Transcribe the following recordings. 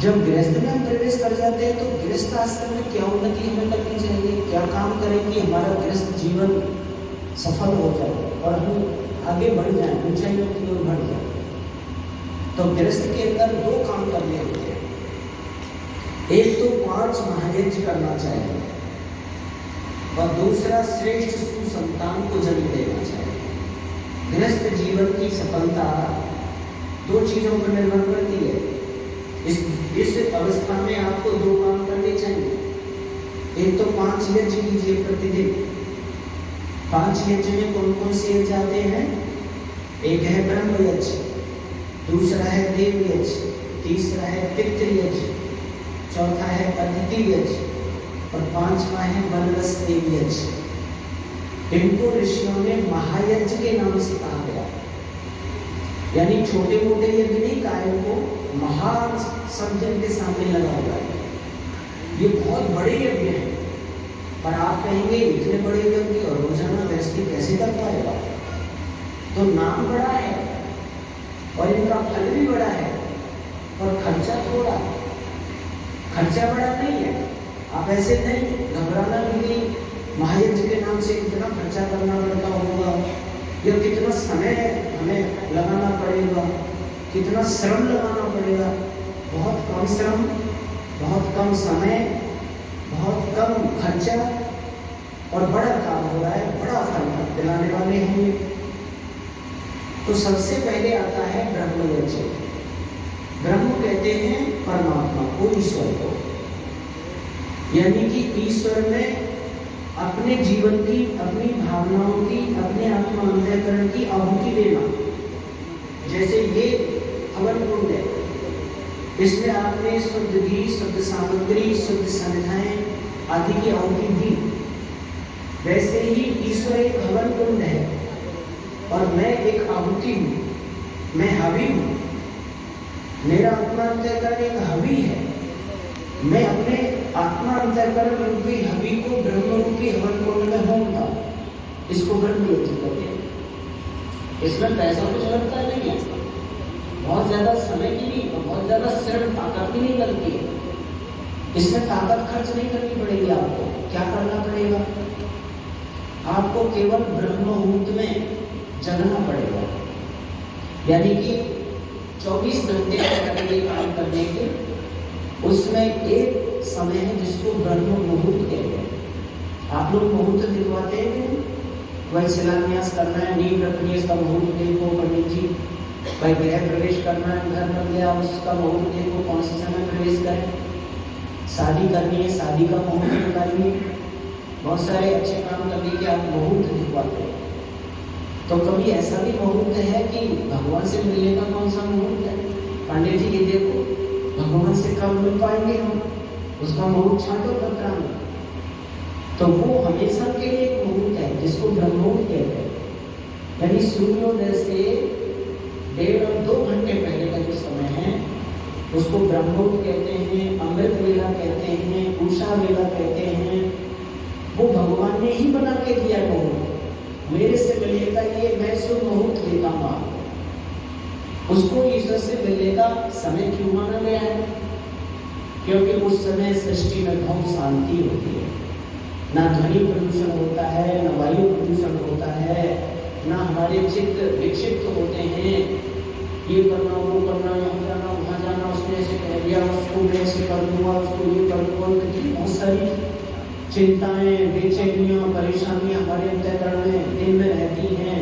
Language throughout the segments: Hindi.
जब गृहस्थ में हम प्रवेश कर जाते हैं तो गृहस्थ आश्रम में क्या उन्नति हमें करनी चाहिए, क्या काम करें कि हमारा गृहस्थ जीवन सफल हो जाए और हम आगे बढ़ जाए, ऊंचाइयों की ओर बढ़ जाए। तो गृहस्थ के अंदर दो काम करने होते हैं। एक तो 5 महायज्ञ करना चाहिए और दूसरा श्रेष्ठ सुसंतान को जन्म देना चाहिए। गृहस्थ जीवन की सफलता 2 चीजों पर निर्भर करती है। इस अवस्था में आपको 2 काम करने चाहिए। एक तो 5 यज्ञ कीजिए प्रतिदिन। 5 यज्ञ में कौन कौन से यज्ञ आते हैं? एक है ब्रह्म यज्ञ, दूसरा है देव यज्ञ, तीसरा है पितृ यज्ञ, चौथा है अतिथि यज्ञ और 5वां है वनरस देव यज्ञ। इनको ऋषियों ने महायज्ञ के नाम से कहा गया। यानी छोटे मोटे यज्ञ नहीं कहा, इनको महान शब्द इनके सामने लगा हुआ है। ये बहुत बड़े यज्ञ हैं, पर आप कहेंगे इतने बड़े यज्ञ और रोजाना गृहस्थी कैसे कर पाएगा? तो नाम बड़ा है और इनका फल भी बड़ा है और खर्चा थोड़ा। खर्चा बड़ा नहीं है, आप ऐसे नहीं घबराना भी नहीं महायज्ञ के नाम से कितना खर्चा करना पड़ता होगा या कितना समय हमें लगाना पड़ेगा, कितना श्रम लगाना पड़ेगा। बहुत कम श्रम, बहुत कम समय, बहुत कम खर्चा और बड़ा काम हो रहा है, बड़ा फल दिलाने वाले हैं ये। तो सबसे पहले आता है ब्रह्म यज्ञ। ब्रह्म कहते हैं परमात्मा को, ईश्वर को, यानी कि ईश्वर में अपने जीवन की, अपनी भावनाओं की, अपने आत्मा अंतःकरण की आहुति देना। जैसे ये हवन कुंड है, इसमें आपने शुद्ध घी, शुद्ध सामग्री, शुद्ध संध्याएं आदि की आहुति दी। वैसे ही ईश्वर एक हवन कुंड है और मैं एक आहुति हूँ, मैं हवि हूँ। मेरा आत्मा अंतःकरण एक हवि है। मैं अपने आत्मा अंतःकरण रूपी हवि को ब्रह्म रूपी हवन कुंड में होऊंगा। इसको ब्रह्म यज्ञ कहते हैं। इसमें पैसा कुछ लगता नहीं है, बहुत ज्यादा समय की नहीं और बहुत ज्यादा श्रम ताकत भी नहीं लगती है। इसमें ताकत खर्च नहीं करनी पड़ेगी। आपको क्या करना पड़ेगा? आपको केवल ब्रह्म मुहूर्त में जगना पड़ेगा, यानी कि 24 घंटे का काम करने के उसमें एक समय है जिसको ब्रह्म मुहूर्त कहते हैं। आप लोग मुहूर्त दिखवाते हैं, वही शिलान्यास करना है, नींव रखनी है, इसका मुहूर्त देखो पंडित जी। भाई गृह प्रवेश करना है, घर बन गया, उसका मुहूर्त देखो, कौन से समय प्रवेश करें। शादी करनी है, शादी का मुहूर्त निकालिए। बहुत सारे अच्छे काम करने के आप मुहूर्त दिखवाते हैं। तो कभी ऐसा भी मुहूर्त है कि भगवान से मिलने का कौन सा मुहूर्त है? पांडे जी ये देखो, भगवान से कब मिल पाएंगे हम, उसका मुहूर्त छाटो पत्रा में। तो वो हमेशा के लिए एक मुहूर्त है जिसको ब्रह्ममुहूर्त कहते हैं। यानी सूर्योदय से 1.5 और 2 घंटे पहले का जो समय है उसको ब्रह्ममुहूर्त कहते हैं, अमृत वेला कहते हैं, उषा वेला कहते हैं। वो भगवान ने ही बना के दिया मुहूर्त। मेरे से मिलने का ये मैं शुभ मुहूर्त देता हूँ आपको। उसको ईश्वर से मिलने का समय क्यों माना गया है? क्योंकि उस समय सृष्टि में बहुत शांति होती है, ना ध्वनि प्रदूषण होता है, ना वायु प्रदूषण होता है, ना हमारे चित्त विक्षिप्त होते हैं। ये करना, वो करना, यहाँ जाना, वहाँ जाना, उसने ऐसे कह दिया, उसको मैं ऐसे कर दूंगा, उसको ये कर दूंगा। बहुत सारी चिंताएं, बेचैनियां, परेशानियां हमारे अंतःकरण में दिन में रहती हैं।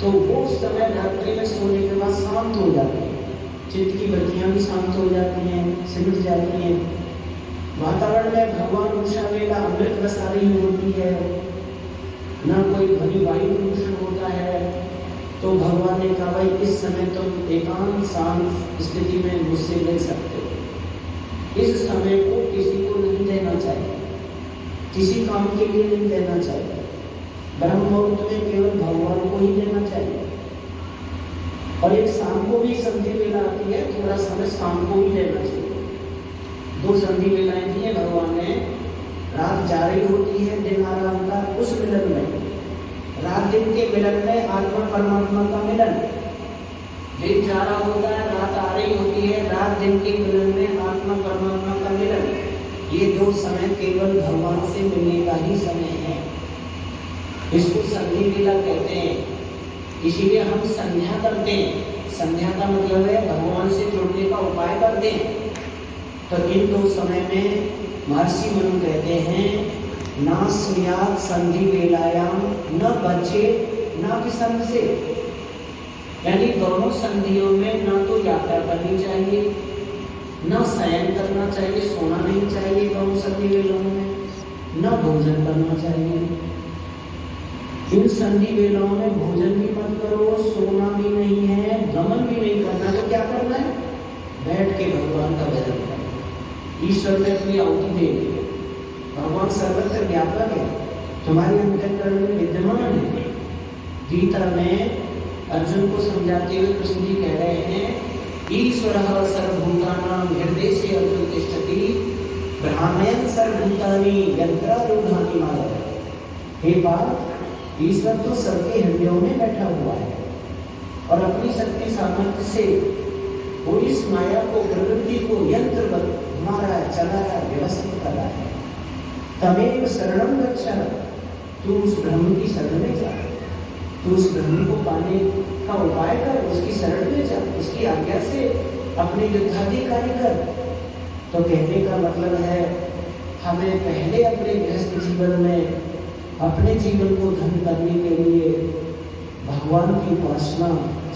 तो वो समय रात्रि में सोने के बाद शांत हो जाती है, चित्त की बत्तियां भी शांत हो जाती हैं, सिमट जाती हैं। वातावरण में भगवान उषा वेला अमृत रस आ रही होती है, ना कोई ध्वनि वायु प्रदूषण होता है। तो भगवान ने कहा भाई इस समय तुम एकांत शांत स्थिति में मुझसे मिल सकते हो। इस समय को किसी को नहीं देना चाहिए, किसी काम के लिए नहीं देना चाहिए। ब्रह्म मुहूर्त में केवल भगवान को ही देना चाहिए। और एक शाम को भी संधि वेला आती है, थोड़ा समय शाम को भी देना चाहिए। 2 संधि वेलाएं दी है भगवान ने। रात जा रही होती है, दिन आ रहा होता है, उस मिलन में, रात दिन के मिलन में आत्मा परमात्मा का मिलन। दिन जा रहा होता है, रात आ रही होती है, रात दिन के मिलन में आत्मा परमात्मा का मिलन। ये 2 समय केवल भगवान से मिलने का ही समय है। इसको संधि लीला कहते हैं। इसीलिए हम संध्या करते हैं। संध्या का मतलब है भगवान से जुड़ने का उपाय करते हैं। तो इन 2 समय में महर्षि मनु कहते हैं ना स्यात् संधि वेलायाम न बचे ना विसंग से, यानी दोनों संधियों में ना तो यात्रा करनी चाहिए, ना शयन करना चाहिए, सोना नहीं चाहिए दोनों संधि वेलों में, ना भोजन करना चाहिए। इन संधि वेलों में भोजन भी मत करो, सोना भी नहीं है, गमन भी नहीं करना। तो क्या करना है? बैठ के भगवान का भजन करना, ईश्वर में अपनी आहुति देनी। भगवान सर्वत्र व्यापक है, तुम्हारे अंतःकरण में विद्यमान है। गीता में अर्जुन को समझाते हुए कृष्ण जी कह रहे हैं ईश्वरः सर्वभूतानां हृदय से अर्जुन तिष्ठति ब्रह्मण्यं सर्वभूतानि यंत्रारूढ़ानि माया। हे बात, ईश्वर तो सबके हृदयों में बैठा हुआ है और अपनी शक्ति सामर्थ्य से वो इस माया को, प्रकृति को यंत्रवत घुमा रहा है, चला रहा है, व्यवस्थित कर रहा है। तमेव शरणं गच्छ, तू उस ब्रह्म की शरण में जा, तू उस ब्रह्म को पाने का उपाय कर, उसकी शरण में जा, उसकी आज्ञा से अपने युद्धादि कार्य कर। तो कहने का मतलब है हमें पहले अपने गृहस्थ जीवन में अपने जीवन को धन्य करने के लिए भगवान की उपासना,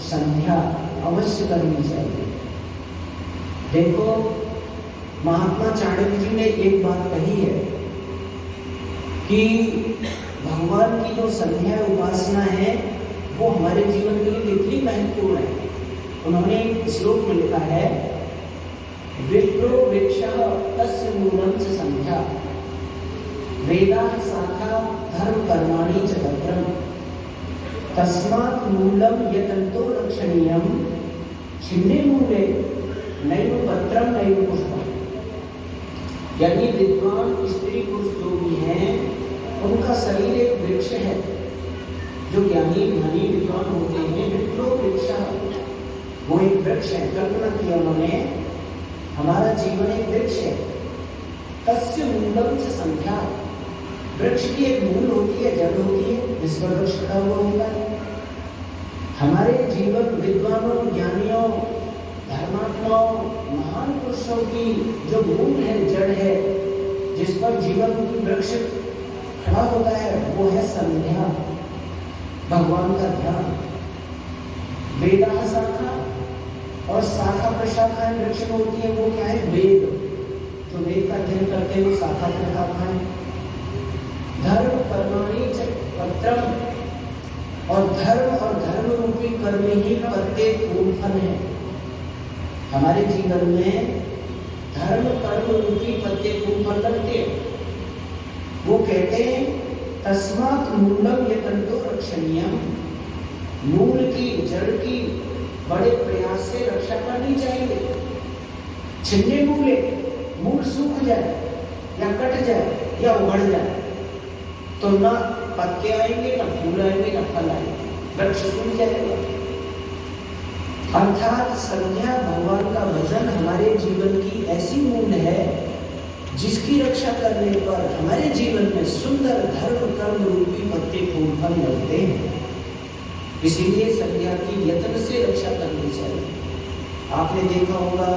संध्या अवश्य करनी चाहिए। देखो, महात्मा चाणक्य जी ने एक बात कही है कि भगवान की जो संध्या उपासना है वो हमारे जीवन के लिए कितनी महत्वपूर्ण है। उन्होंने श्लोक में लिखा है विप्रो वृक्षः तस्य मूलं च संध्या वेदाः शाखा धर्म कर्माणि च तत्रम तस्मात् मूलं यतन्तो रक्षणीयं छिन्ने मूले नैव पत्रम नैव पुष्पम। यानी विद्वान स्त्री पुरुष जो भी हैं उनका शरीर एक वृक्ष है। जो ज्ञानी धनी विद्वान होते हैं, विप्रो वृक्षः, वो एक वृक्ष है। कल्पना किया उन्होंने, हमारा जीवन एक वृक्ष है। तस्य मूलम च संध्या, वृक्ष की एक मूल होती है, जड़ होती है, जिस पर वृक्ष खड़ा हुआ होता है। हमारे जीवन विद्वानों, ज्ञानियों, धर्मात्माओं, महान पुरुषों की जो मूल है, जड़ है, जिस पर जीवन की वृक्ष खड़ा होता है, वो है संध्या, भगवान का ध्यान। वेदाः शाखा, और शाखा प्रशाखाएं वृक्ष में होती है, वो क्या है? वेद। तो वेद का अध्ययन करते हैं वो शाखा प्रशाखाएं। धर्म कर्माणि च पत्रम, और धर्म रूपी कर्म ही पत्ते फूल फल है। हमारे जीवन में धर्म कर्म रूपी पत्ते फूल फल लगते हैं। वो कहते हैं तस्मात् मूलम यतन्तो रक्षणीयम, मूल की, जड़ की बड़े प्रयास से रक्षा करनी चाहिए। छिन्ने मूले, मूल सूख जाए या कट जाए या उगड़ जाए तो ना पत्ते आएंगे, ना फूल आएंगे, ना फल आएंगे, वृक्ष सूख जाएगा। अर्थात संध्या, भगवान का भजन हमारे जीवन की ऐसी मूल है जिसकी रक्षा करने पर हमारे जीवन में सुंदर धर्म कर्म रूपी पत्ते फूल फल लगते हैं। इसीलिए संध्या की यत्न से रक्षा करनी चाहिए। आपने देखा होगा,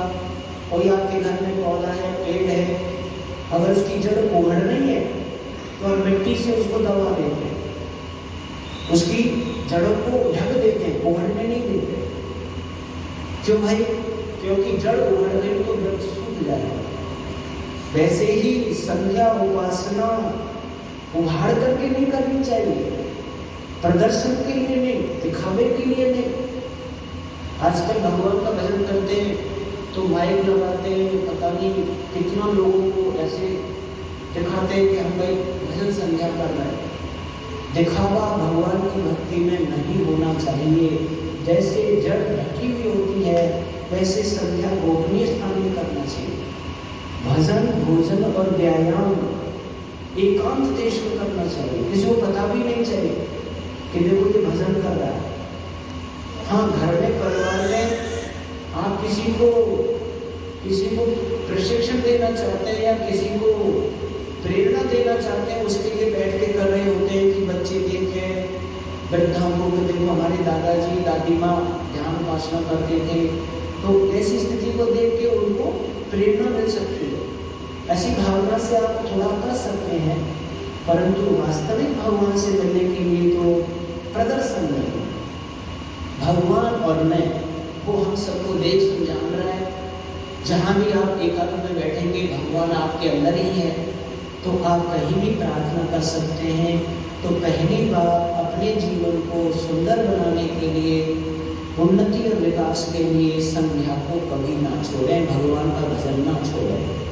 कोई आपके घर में पौधा है, पेड़ है, अगर उसकी जड़ उगड़ नहीं है तो मिट्टी से उसको दबा देते हैं, उसकी जड़ों को ढक देते हैं, उगड़ने नहीं देते। क्यों भाई? क्योंकि जड़ उगड़ गई तो वृक्ष सूख जाएगा। वैसे ही संध्या उपासना उघाड़ करके नहीं करनी चाहिए, प्रदर्शन के लिए नहीं, दिखावे के लिए नहीं। आजकल भगवान का भजन करते हैं तो माइक लगाते हैं, पता नहीं कितना लोगों को ऐसे दिखाते हैं कि हम भाई भजन संध्या कर रहे हैं। दिखावा भगवान की भक्ति में नहीं होना चाहिए। जैसे जड़ ढकी हुई होती है वैसे संध्या गोपनीय स्थान में करना चाहिए। भजन, भोजन और व्यायाम एकांत देश में करना चाहिए, किसी को पता भी नहीं चाहिए कि देखो ये भजन कर रहा है। हाँ, घर में परिवार में आप किसी को प्रशिक्षण देना चाहते हैं या किसी को प्रेरणा देना चाहते हैं, उसके लिए बैठ के कर रहे होते हैं कि बच्चे देखें वृद्धाओं को, देखो हमारे दादाजी दादी माँ ध्यान उपासना करते थे, तो ऐसी स्थिति को देख के उनको प्रेरणा मिल सकती है। ऐसी भावना से आप थोड़ा कर सकते हैं, परंतु वास्तविक भगवान से मिलने के लिए तो प्रदर्शन नहीं, भगवान और मैं वो हम सबको देख सुन जान रहा है। जहाँ भी आप एकांत में बैठेंगे भगवान आपके अंदर ही है, तो आप कहीं भी प्रार्थना कर सकते हैं। तो पहली बात, अपने जीवन को सुंदर बनाने के लिए, उन्नति और विकास के लिए संध्या को कभी ना छोड़ें, भगवान का भजन ना छोड़ें।